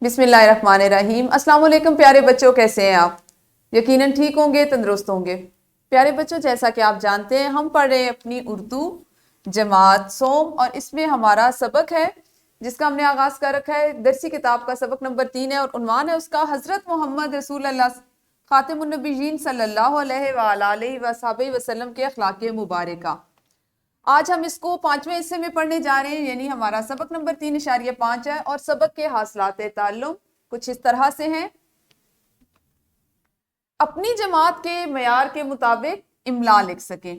بسم اللہ الرحمن الرحیم۔ السلام علیکم پیارے بچوں، کیسے ہیں آپ؟ یقیناً ٹھیک ہوں گے، تندرست ہوں گے۔ پیارے بچوں، جیسا کہ آپ جانتے ہیں ہم پڑھ رہے ہیں اپنی اردو جماعت سوم، اور اس میں ہمارا سبق ہے جس کا ہم نے آغاز کر رکھا ہے درسی کتاب کا سبق نمبر 3 ہے، اور عنوان ہے اس کا حضرت محمد رسول اللہ خاتم النبیین صلی اللہ علیہ وآلہ وصحبہ وسلم کے اخلاق مبارکہ۔ آج ہم اس کو 5ویں حصے میں پڑھنے جا رہے ہیں، یعنی ہمارا سبق نمبر 3.5 ہے، اور سبق کے حاصلات تعلم کچھ اس طرح سے ہیں۔ اپنی جماعت کے معیار کے مطابق املا لکھ سکیں۔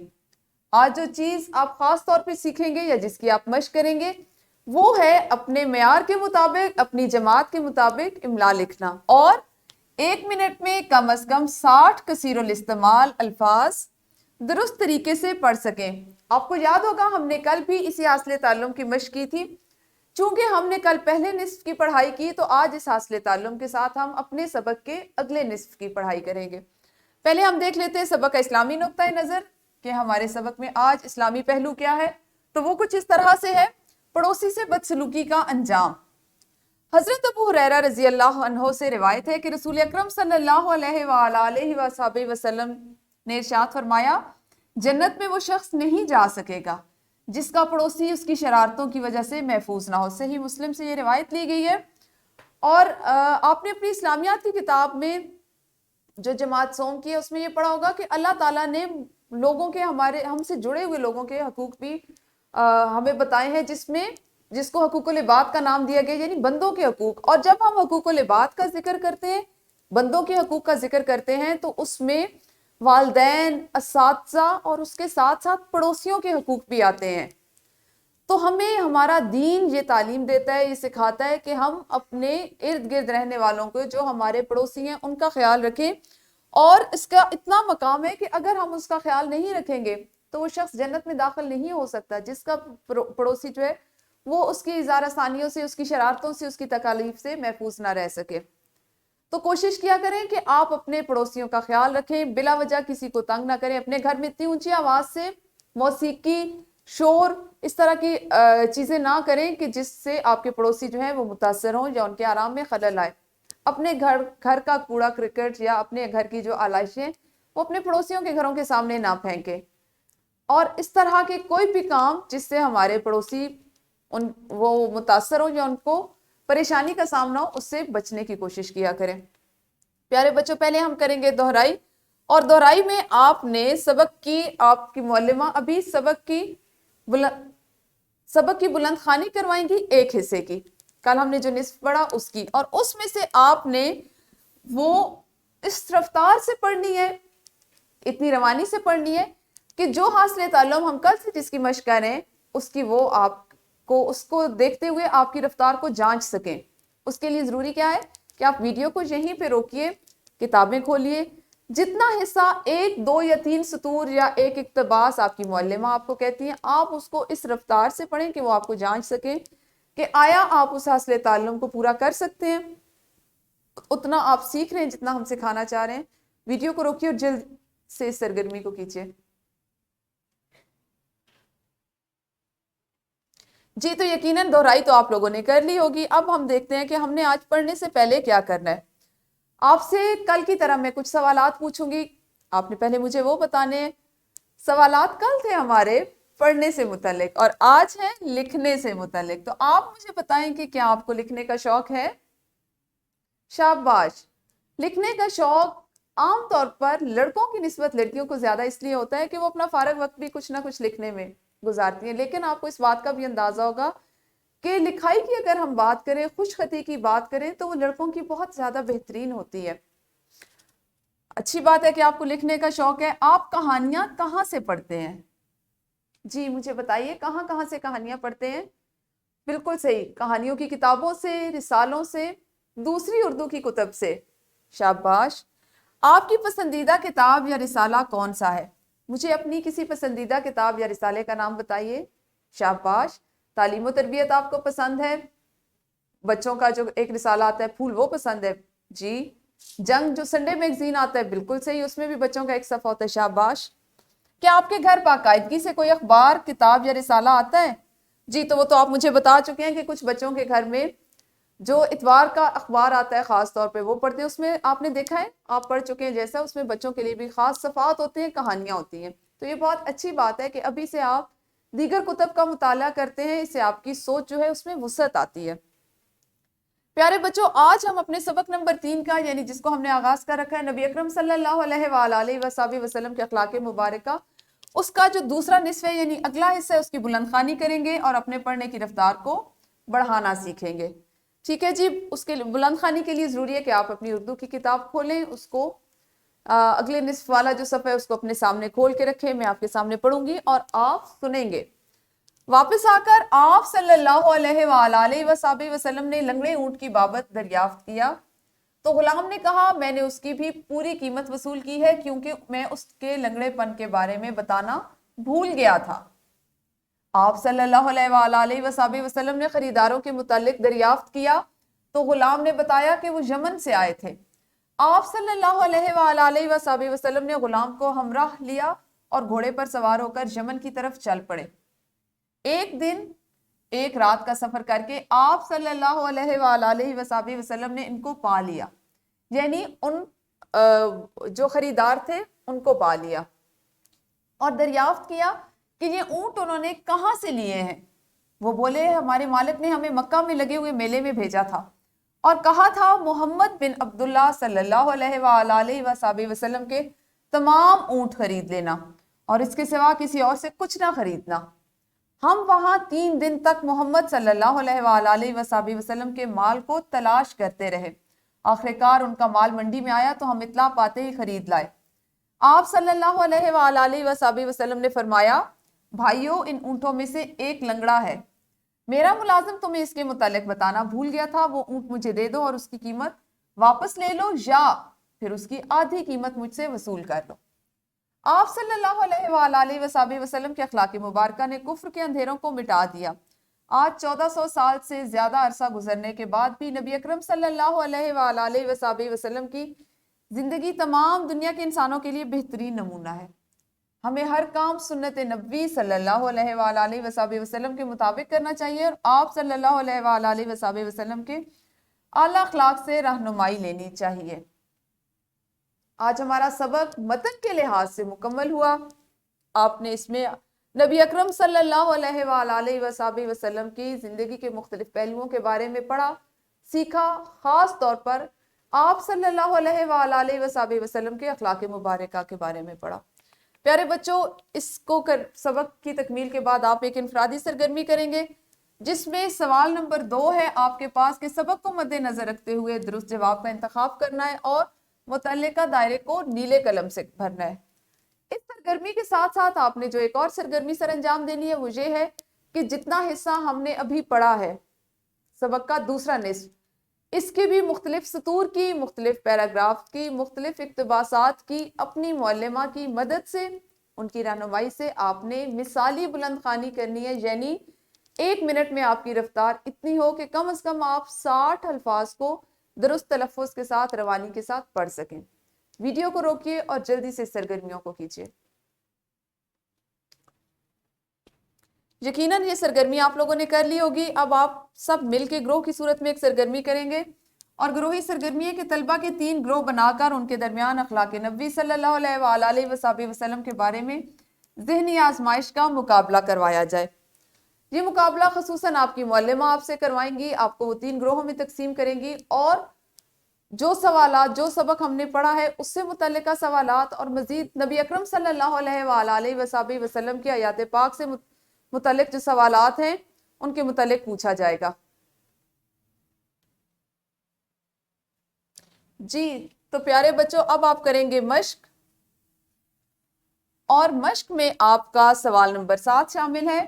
آج جو چیز آپ خاص طور پہ سیکھیں گے یا جس کی آپ مشق کریں گے وہ ہے اپنے معیار کے مطابق، اپنی جماعت کے مطابق املا لکھنا، اور 1 منٹ میں کم از کم 60 کثیر الاستعمال الفاظ درست طریقے سے پڑھ سکیں۔ آپ کو یاد ہوگا ہم نے کل بھی اسی حاصل تعلم کی مشق کی تھی۔ چونکہ ہم نے کل پہلے نصف کی پڑھائی کی تو آج اس حاصل تعلم کے ساتھ ہم اپنے سبق کے اگلے نصف کی پڑھائی کریں گے۔ پہلے ہم دیکھ لیتے ہیں سبق کا اسلامی نقطہ نظر کہ ہمارے سبق میں آج اسلامی پہلو کیا ہے۔ تو وہ کچھ اس طرح سے ہے: پڑوسی سے بدسلوکی کا انجام۔ حضرت ابو ہریرہ رضی اللہ عنہ سے روایت ہے کہ رسول اکرم صلی اللہ علیہ وآلہ وصحبہ وسلم نے ارشاد فرمایا، جنت میں وہ شخص نہیں جا سکے گا جس کا پڑوسی اس کی شرارتوں کی وجہ سے محفوظ نہ ہو۔ صحیح مسلم سے یہ روایت لی گئی ہے۔ اور آپ نے اپنی اسلامیات کی کتاب میں جو جماعت سوم کی ہے اس میں یہ پڑھا ہوگا کہ اللہ تعالیٰ نے لوگوں کے ہم سے جڑے ہوئے لوگوں کے حقوق بھی ہمیں بتائے ہیں، جس کو حقوق العباد کا نام دیا گیا، یعنی بندوں کے حقوق۔ اور جب ہم حقوق العباد کا ذکر کرتے ہیں، بندوں کے حقوق کا ذکر کرتے ہیں، تو اس میں والدین، اساتذہ اور اس کے ساتھ ساتھ پڑوسیوں کے حقوق بھی آتے ہیں۔ تو ہمیں ہمارا دین یہ تعلیم دیتا ہے، یہ سکھاتا ہے کہ ہم اپنے ارد گرد رہنے والوں کو، جو ہمارے پڑوسی ہیں، ان کا خیال رکھیں۔ اور اس کا اتنا مقام ہے کہ اگر ہم اس کا خیال نہیں رکھیں گے تو وہ شخص جنت میں داخل نہیں ہو سکتا جس کا پڑوسی جو ہے وہ اس کی اظہار ثانیوں سے، اس کی شرارتوں سے، اس کی تکالیف سے محفوظ نہ رہ سکے۔ تو کوشش کیا کریں کہ آپ اپنے پڑوسیوں کا خیال رکھیں، بلا وجہ کسی کو تنگ نہ کریں، اپنے گھر میں اتنی اونچی آواز سے موسیقی، شور، اس طرح کی چیزیں نہ کریں کہ جس سے آپ کے پڑوسی جو ہیں وہ متاثر ہوں یا ان کے آرام میں خلل آئے۔ اپنے گھر کا کوڑا کرکٹ یا اپنے گھر کی جو آلائشیں وہ اپنے پڑوسیوں کے گھروں کے سامنے نہ پھینکیں، اور اس طرح کے کوئی بھی کام جس سے ہمارے پڑوسی وہ متاثر ہوں یا ان کو پریشانی کا سامنا ہو، اس سے بچنے کی کوشش کیا کریں۔ پیارے بچوں، پہلے ہم کریں گے دہرائی، اور دہرائی میں آپ نے آپ کی معلمہ ابھی سبق کی بلند خوانی کروائیں گی ایک حصے کی۔ کل ہم نے جو نصف پڑھا اس کی، اور اس میں سے آپ نے وہ اس رفتار سے پڑھنی ہے، اتنی روانی سے پڑھنی ہے کہ جو حاصل تعلم ہم کل سے جس کی مشق کریں اس کو دیکھتے ہوئے آپ کی رفتار کو جانچ سکیں۔ اس کے لیے ضروری کیا ہے کہ آپ ویڈیو کو یہیں پہ روکیے، کتابیں کھولیے، جتنا حصہ 1، 2 یا 3 سطور یا ایک اقتباس آپ کی معلمہ آپ کو کہتی ہیں، آپ اس کو اس رفتار سے پڑھیں کہ وہ آپ کو جانچ سکیں کہ آیا آپ اس حاصل تعلم کو پورا کر سکتے ہیں۔ اتنا آپ سیکھ رہے ہیں جتنا ہم سکھانا چاہ رہے ہیں۔ ویڈیو کو روکیے اور جلد سے اس سرگرمی کو کیجیے۔ جی، تو یقیناً دہرائی تو آپ لوگوں نے کر لی ہوگی۔ اب ہم دیکھتے ہیں کہ ہم نے آج پڑھنے سے پہلے کیا کرنا ہے۔ آپ سے کل کی طرح میں کچھ سوالات پوچھوں گی، آپ نے پہلے مجھے وہ بتانے ہیں۔ سوالات کل تھے ہمارے پڑھنے سے متعلق، اور آج ہیں لکھنے سے متعلق۔ تو آپ مجھے بتائیں کہ کیا آپ کو لکھنے کا شوق ہے؟ شاباش۔ لکھنے کا شوق عام طور پر لڑکوں کی نسبت لڑکیوں کو زیادہ اس لیے ہوتا ہے کہ وہ اپنا فارغ وقت بھی کچھ نہ کچھ لکھنے میں گزارتی ہیں، لیکن آپ کو اس بات کا بھی اندازہ ہوگا کہ لکھائی کی اگر ہم بات کریں، خوش خطی کی بات کریں، تو وہ لڑکوں کی بہت زیادہ بہترین ہوتی ہے۔ اچھی بات ہے کہ آپ کو لکھنے کا شوق ہے۔ آپ کہانیاں کہاں سے پڑھتے ہیں؟ جی مجھے بتائیے، کہاں سے کہانیاں پڑھتے ہیں؟ بالکل صحیح، کہانیوں کی کتابوں سے، رسالوں سے، دوسری اردو کی کتب سے۔ شاباش۔ آپ کی پسندیدہ کتاب یا رسالہ کون سا ہے؟ مجھے اپنی کسی پسندیدہ کتاب یا رسالے کا نام بتائیے۔ شاباش۔ تعلیم و تربیت آپ کو پسند ہے؟ بچوں کا جو ایک رسالہ آتا ہے پھول، وہ پسند ہے؟ جی۔ جنگ جو سنڈے میگزین آتا ہے، بالکل صحیح، اس میں بھی بچوں کا ایک صفحہ ہوتا ہے۔ شاباش۔ کیا آپ کے گھر باقاعدگی سے کوئی اخبار، کتاب یا رسالہ آتا ہے؟ جی، تو وہ تو آپ مجھے بتا چکے ہیں کہ کچھ بچوں کے گھر میں جو اتوار کا اخبار آتا ہے خاص طور پہ وہ پڑھتے ہیں، اس میں آپ نے دیکھا ہے، آپ پڑھ چکے ہیں جیسا، اس میں بچوں کے لیے بھی خاص صفحات ہوتے ہیں، کہانیاں ہوتی ہیں. تو یہ بہت اچھی بات ہے کہ ابھی سے آپ دیگر کتب کا مطالعہ کرتے ہیں، اس سے آپ کی سوچ جو ہے اس میں وسعت آتی ہے. پیارے بچوں، آج ہم اپنے سبق نمبر 3 کا، یعنی جس کو ہم نے آغاز کر رکھا ہے نبی اکرم صلی اللہ علیہ وآلہ وسلم کے اخلاق مبارکہ، اس کا جو دوسرا نصف ہے یعنی اگلا حصہ ہے، اس کی بلند خوانی کریں گے اور اپنے پڑھنے کی رفتار کو بڑھانا سیکھیں گے. ٹھیک ہے جی. اس کے بلند خوانی کے لیے ضروری ہے کہ آپ اپنی اردو کی کتاب کھولیں، اس کو اگلے نصف والا جو صفحہ ہے اس کو اپنے سامنے کھول کے رکھیں. میں آپ کے سامنے پڑھوں گی اور آپ سنیں گے. واپس آ کر آپ صلی اللہ علیہ وآلہ وسلم نے لنگڑے اونٹ کی بابت دریافت کیا تو غلام نے کہا میں نے اس کی بھی پوری قیمت وصول کی ہے کیونکہ میں اس کے لنگڑے پن کے بارے میں بتانا بھول گیا تھا. آپ صلی اللہ علیہ وآلہ وسلم نے خریداروں کے متعلق دریافت کیا تو غلام نے بتایا کہ وہ یمن سے آئے تھے. آپ صلی اللہ علیہ وآلہ وسلم نے غلام کو ہمراہ لیا اور گھوڑے پر سوار ہو کر یمن کی طرف چل پڑے. ایک دن ایک رات کا سفر کر کے آپ صلی اللہ علیہ وآلہ وسلم نے ان کو پا لیا، یعنی ان جو خریدار تھے ان کو پا لیا اور دریافت کیا کہ یہ اونٹ انہوں نے کہاں سے لیے ہیں. وہ بولے ہمارے مالک نے ہمیں مکہ میں لگے ہوئے میلے میں بھیجا تھا اور کہا تھا محمد بن عبداللہ صلی اللہ علیہ وآلہ وسلم کے تمام اونٹ خرید لینا اور اس کے سوا کسی اور سے کچھ نہ خریدنا. ہم وہاں 3 دن تک محمد صلی اللہ علیہ وآلہ وسلم کے مال کو تلاش کرتے رہے. آخرکار ان کا مال منڈی میں آیا تو ہم اطلاع پاتے ہی خرید لائے. آپ صلی اللہ علیہ وآلہ وسلم نے فرمایا بھائیو ان اونٹوں میں سے ایک لنگڑا ہے، میرا ملازم تمہیں اس کے متعلق بتانا بھول گیا تھا، وہ اونٹ مجھے دے دو اور اس کی قیمت واپس لے لو یا پھر اس کی آدھی قیمت مجھ سے وصول کر لو. آپ صلی اللہ علیہ وآلہ وسلم کے اخلاق مبارکہ نے کفر کے اندھیروں کو مٹا دیا. آج 1400 سال سے زیادہ عرصہ گزرنے کے بعد بھی نبی اکرم صلی اللہ علیہ وآلہ وسلم کی زندگی تمام دنیا کے انسانوں کے لیے بہترین نمونہ ہے. ہمیں ہر کام سنت نبوی صلی اللہ علیہ وآلہ وسلم کے مطابق کرنا چاہیے اور آپ صلی اللہ علیہ وآلہ وسلم کے اعلیٰ اخلاق سے رہنمائی لینی چاہیے. آج ہمارا سبق متن کے لحاظ سے مکمل ہوا. آپ نے اس میں نبی اکرم صلی اللہ علیہ وآلہ وسلم کی زندگی کے مختلف پہلوؤں کے بارے میں پڑھا، سیکھا، خاص طور پر آپ صلی اللہ علیہ وآلہ وسلم کے اخلاق مبارکہ کے بارے میں پڑھا. پیارے بچوں، اس کو سبق کی تکمیل کے بعد آپ ایک انفرادی سرگرمی کریں گے جس میں سوال نمبر 2 ہے آپ کے پاس کہ سبق کو مد نظر رکھتے ہوئے درست جواب کا انتخاب کرنا ہے اور متعلقہ دائرے کو نیلے قلم سے بھرنا ہے. اس سرگرمی کے ساتھ ساتھ آپ نے جو ایک اور سرگرمی سر انجام دینی ہے وہ یہ ہے کہ جتنا حصہ ہم نے ابھی پڑھا ہے سبق کا دوسرا نصف، اس کی بھی مختلف سطور کی، مختلف پیراگراف کی، مختلف اقتباسات کی اپنی معلمہ کی مدد سے، ان کی رہنمائی سے آپ نے مثالی بلند خوانی کرنی ہے. یعنی 1 منٹ میں آپ کی رفتار اتنی ہو کہ کم از کم آپ 60 الفاظ کو درست تلفظ کے ساتھ، روانی کے ساتھ پڑھ سکیں. ویڈیو کو روکیے اور جلدی سے سرگرمیوں کو کیجیے. یقیناً یہ سرگرمی آپ لوگوں نے کر لی ہوگی. اب آپ سب مل کے گروہ کی صورت میں ایک سرگرمی کریں گے اور گروہی سرگرمی ہے کہ طلبہ کے 3 گروہ بنا کر ان کے درمیان اخلاق نبوی صلی اللہ علیہ وآلہ وسلم کے بارے میں ذہنی آزمائش کا مقابلہ کروایا جائے. یہ مقابلہ خصوصاً آپ کی معلمہ آپ سے کروائیں گی. آپ کو وہ 3 گروہوں میں تقسیم کریں گی اور جو سوالات، جو سبق ہم نے پڑھا ہے اس سے متعلقہ سوالات اور مزید نبی اکرم صلی اللہ علیہ وآلہ وسلم کی آیات پاک سے متعلق جو سوالات ہیں ان کے متعلق پوچھا جائے گا. جی تو پیارے بچوں، اب آپ کریں گے مشق اور مشق میں آپ کا سوال نمبر 7 شامل ہے.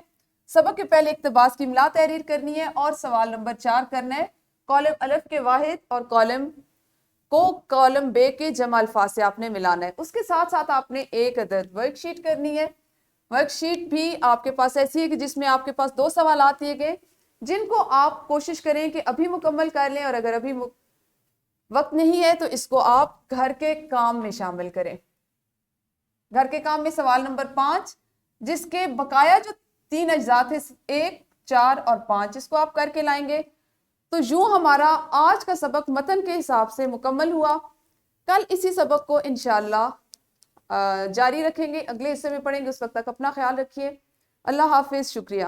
سبق کے پہلے اقتباس کی املا تحریر کرنی ہے اور سوال نمبر 4 کرنا ہے. کالم الف کے واحد اور کالم کو کالم بے کے جمع الفاظ سے آپ نے ملانا ہے. اس کے ساتھ ساتھ آپ نے ایک عدد ورک شیٹ کرنی ہے. ورک شیٹ بھی آپ کے پاس ایسی ہے کہ جس میں آپ کے پاس 2 سوالات دیے گئے جن کو آپ کوشش کریں کہ ابھی مکمل کر لیں اور اگر ابھی وقت نہیں ہے تو اس کو آپ گھر کے کام میں شامل کریں. گھر کے کام میں سوال نمبر 5 جس کے بقایا جو 3 اجزاء تھے 1، 4 اور 5 اس کو آپ کر کے لائیں گے. تو یوں ہمارا آج کا سبق متن کے حساب سے مکمل ہوا. کل اسی سبق کو انشاءاللہ جاری رکھیں گے، اگلے حصے میں پڑھیں گے. اس وقت تک اپنا خیال رکھیے. اللہ حافظ. شکریہ.